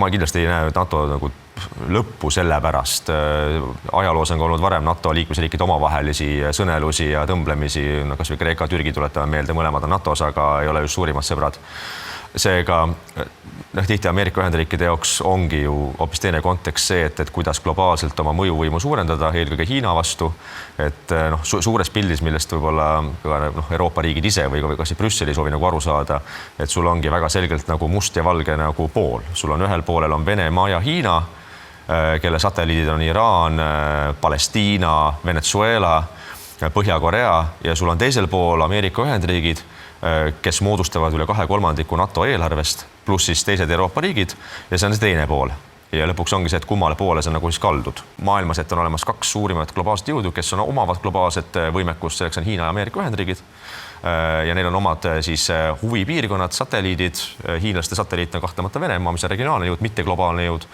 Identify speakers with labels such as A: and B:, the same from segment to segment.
A: Ma kindlasti ei näe NATO nagu lõppu selle pärast. Ajaloos on olnud varem NATO liikmesriikide omavahelisi sõnelusi ja tõmblemisi, kas või Kreeka, Türgi tuletame meelde, mõlemad on NATOs, aga ei ole just suurimad sõbrad. Seega tihti Ameerika Ühendriikide jaoks ongi ju hoopis teine kontekst see, et kuidas globaalselt oma mõjuvõimu suurendada, eelkõige Hiina vastu. Et suures pildis, millest võib-olla Euroopa riigid ise või kas Brüsseli soovi nagu aru saada, et sul ongi väga selgelt nagu must ja valge nagu pool. Sul on ühel poolel on Venemaa ja Hiina, kelle satelliidid on Iraan, Palestiina, Venezuela, Põhja-Korea ja sul on teisel pool Ameerika Ühendriigid, kes moodustavad üle 2/3 NATO eelarvest, pluss siis teised Euroopa riigid ja see on see teine pool. Ja lõpuks ongi see, et kummale poole see nagu siis kaldud. Maailmas, et on olemas 2 suurimat globaalset jõudu, kes on omavad globaalset võimekust, selleks on Hiina ja Ameerika Ühendriigid. Ja neil on omad siis huvipiirkonnad, satelliidid. Hiinlaste satelliit on kahtlemata Venemaa, mis on regionaalne jõud, mitte globaalne jõud.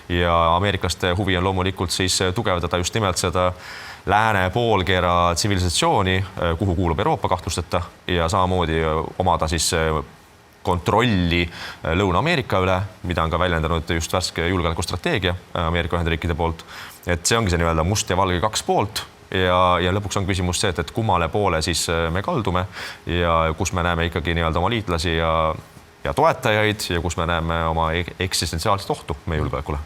A: Ja ameeriklaste huvi on loomulikult siis tugevdada just nimelt seda lääne poolkera tsivilisatsiooni, kuhu kuulub Euroopa kahtlusteta ja samamoodi omada siis kontrolli Lõuna-Ameerika üle, mida on ka väljendanud just värske julgeolekustrateegia Ameerika Ühendriikide poolt. Et see ongi see nii-öelda must ja valge 2 poolt ja lõpuks on küsimus see, et kummale poole siis me kaldume ja kus me näeme ikkagi nii-öelda oma liitlasi ja toetajaid ja kus me näeme oma eksistentsiaalset ohtu meie julgeolekule.